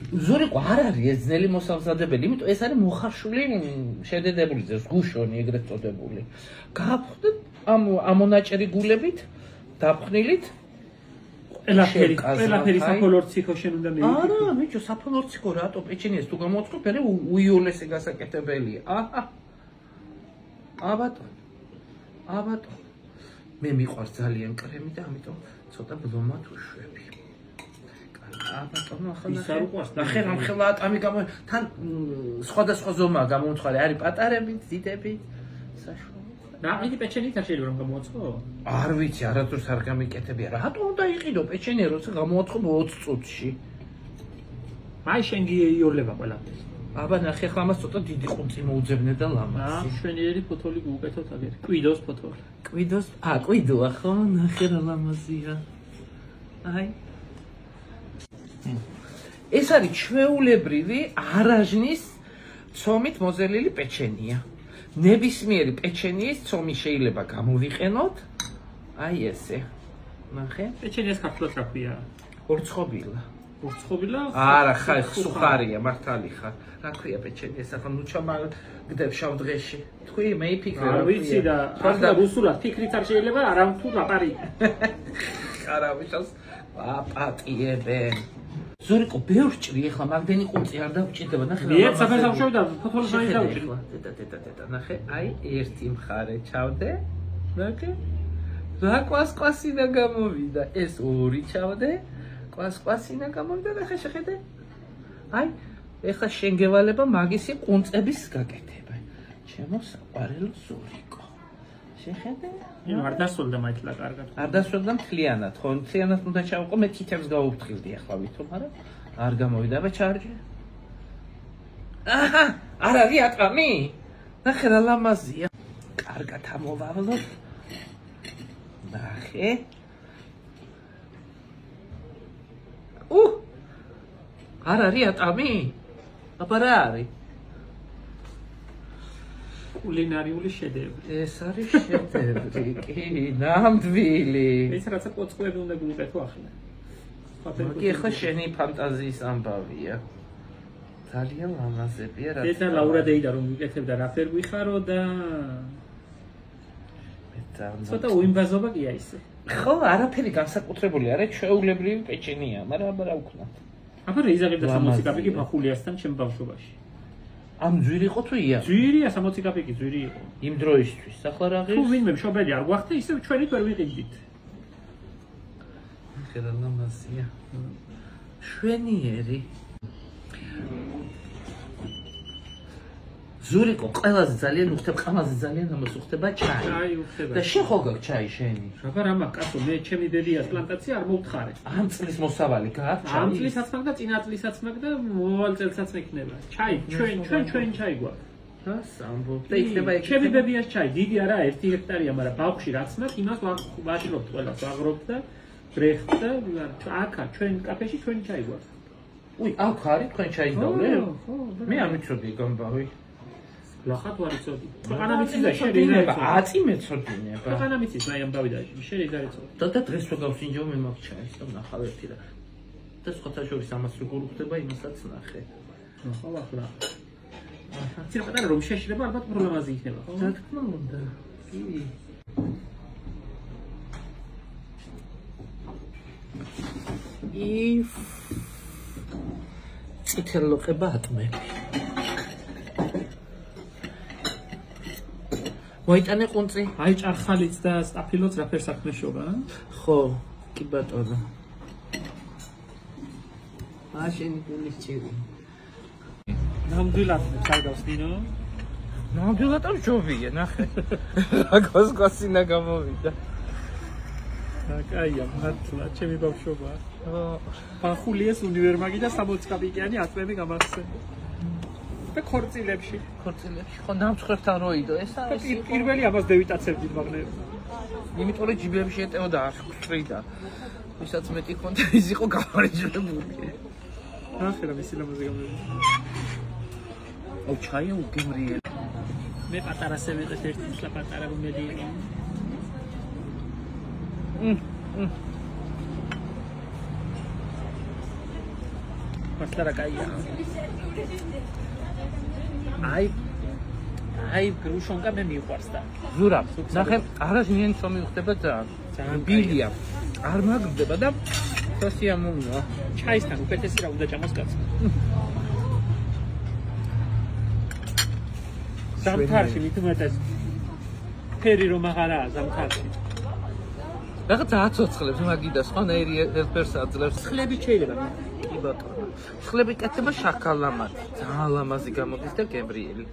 ზურიკო არ არის ეს ძნელი მოსამზადებელი, იმიტომ ეს არის მოხარშული შედედებული ზგუშონი ეგრეთ წოდებული. გააფხდეთ ამონაჭერი გულებით, დაფხნილით. ყველაფერი საფოლორციკო შენ უნდა მეიქო. არა, მიჩო საფოლორციკო რატო პეჩენიას თუ გამოაწყობ, მე უიოლესი გასაკეთებელია. აბატო. მე მიყვარს ძალიან კრემი და ამიტომ ცოტა ბლომად უშვები. აბატონო, ახლა ნახე რამ ხელა ატამი გამო თან სხვადასხვა ზომაა გამომთხარი, არის პატარებით, დიდებით, საშუალო. რაგი პეჩენით არ შეიძლება რომ გამოაწყო? არ ვიცი, არასდროს არ გამიკეთებია. რატო უნდა იყიდო პეჩენი, როცა გამოაწყო 20 წუთში? აი შენ გიოლება ყველაფერს. აბა ნახე, ახლა მას ცოტა დიდი ყუნწი მოუძებნე და ლამაზი. შვენიერი ფოთოლი გუკეთოთ აგერ. კვიდოს ფოთოლი. კვიდოა ხო? ნახე რა ლამაზია. აი ეს არის ჩვეულებრივი არაჟნის ცომით მოზელილი პეჩენია. ნებისმიერი პეჩენიის ცომი შეიძლება გამოვიყენოთ. აი ესე. ნახე. პეჩენიას ქართულად რა ქვია? ორცხობილა. ორცხობილა? არა, ხარ სუხარია, მართალი ხარ. რა ქვია პეჩენიას? ახლა ნუ ჩამაგდებ შავ დღეში. თქვი მე ფიქრე რა ვიცი და ახლა რუსულად ფიქრით არ შეიძლება, არამ თუ ლაპარი. არა ვიშავს აპატიებენ. ზურიკო ბევრ ჭრი ახლა მაგდენი ყუნწი არ დავჭირდება ნახე რა. მე საფესავშევ და ფოთოლს მაინც დავჭირ. დედა ნახე აი ერთი მხარე ჩავდე. ნახე. რა კვასკვასინა გამოვიდა. ეს ორი ჩავდე. კვასკვასინა გამოვიდა და ხე შეხედე. აი ეხლა შენგევალება მაგისი ყუნწების გაკეთება. ჩემო საყვარელო ზურიკო. შეხედე? არ დასრულდა მაინც კარგად. არ დასრულდა მთლიანად, ხო? მთლიანად უნდა ჩავყო, მე თითებს გავუფრთხილდი ახლა ვითომ, მაგრამ არ გამოვიდა და ჩარჯე. აჰა, არ არის ატამი? ნახე რა ლამაზია. კარგად ამოვავლოთ. ნახე. არ არის ატამი? აბა რა არის? კულინარიული შედევრი. ეს არის შედევრი, კი, ნამდვილი. ეს რაცა კოწყვები უნდა გუკეთო ახლა. კი, ახლა შენი ფანტაზიის ამბავია. ძალიან ლამაზებია რა. ეს და ლაურა დეიდა რომ გიკეთებდა რა ფერ გვიხარო და ცოტა უიმბაზობა კი აისე. ხო, არაფერი განსაკუთრებული არა, ჩვეულებრივი პეჩენია, მაგრამ აბა რა ვქნათ. აბა რა იზაღებდა 60 კაპიკი ბახულიასთან ჩემ ბავშვობაში. ამ ძვირი იყო თუ ია? ძვირია 60 კაპიკი ძვირი იყო. იმ დროისთვის, ახლა რა ღირს? თუ ვინმე მშობელი არ გვახდა, ისე ჩვენით ვერ ვიყიდით. ხერა ლამაზია. შვენიერი. ზურიკო, ყველაზე ძალიან უხდება, ყამაზე ძალიან ამას უხდება ჩაი. ჩაი უხდება. და შენ ხო გაქვს ჩაი შენი? რაბა რა მაქვს, კაცო, მე ჩემი დედიას პლანტაცია არ მოვთხარე. ამ წლის მოსავალი გაქვს ჩაი? ამ წლისაც მაქვს და წინა წლისაც მაქვს და მოვალ წელსაც მექნება. ჩაი, ჩვენ ჩაი გვაქვს. რა სამბობ? და იქნება ეგ. ჩემი ბებიას ჩაი, დიდი არა, 1 ჰექტარია, მაგრამ ბავშვი რაც მაქვს, იმას ვაშლობთ ყველას, ვაღრობთ და ბრეხთ და აქა ჩვენ კაფეში ჩვენი ჩაი გვაქვს. უი, აქ არის თქვენ ჩაი გავლე? ხო. მე არ ვიცოდი გამბავი. ლახათ ვარ იცოდი. ქვეყანა მიცის და შენ იზარიცოდი. აწი მეცოდინება. ქვეყანა მიცის მაი ამ დავიდაში. შენ იზარიცოდი. და დღეს რო გავსინჯო მე მაქვს ჩაის და ნახავ ერთი და სხვათა შორის ამას როგორ უხდება იმასაც ნახე. ხო ახლა. ცირა პატარა რომ შეშლება ალბათ პრობლემაზე იქნება, ხო? რა თქმა უნდა. კი. წითელოყება ატმები. მოიტანე ყუნწი? აი ჭარხალიც და სტაფილოც რა ფერ საქმეშობა? ხო, კი ბატონო. შენი გულის ჭირი. ნამდვილად წარგავს დინო? ნამდვილად არ ჯობია, ნახე. რა გასკასინა გამოვიდა. კაია, მართლა, ჩემი ბავშვობა. ბახულიეს უნივერმაგი და 60 კაპიკიანი აწმები გამახსენდა. და ქორწილებში. ხო, დამცხრებთან როიდო, ეს არის. პირველი ამას დევიტაცებდი მაგნერს. იმიტომ რომ ჯიბლებში ეტეოდა აღწრიდა. ვისაც მეტი ხონდა, ის იყო გავარჯვებული. ნახე რა მისი ლამაზი გამოვიდა. აუ ჩაი უგემრიელი. მე პატარასე ვიყეთ ერთი წლა პატარა გუნდი იყო. მართლა რა კაია. აი გრუშონკა მე მიყვარს და. ზურაბ, ნახე, არა ჟინიანი სომი ხდება ძალიან ბილია. არ მაგდება და სასიამოვნოა. ჩაისთან უკეთესი რა უნდა ჭამოს კაცს. ზამთარში მით უმეტეს ფერი რომ აღარაა ზამთარში. რაღაც აცოცხლებს მაგიდა სხვანაირი ერთფერს აძლევს. ცხლები შეიძლება. კი ბატონო. ცხლები კეთდება შაქალამათი. ძალიან ლამაზი გამოდის და გემრიელი.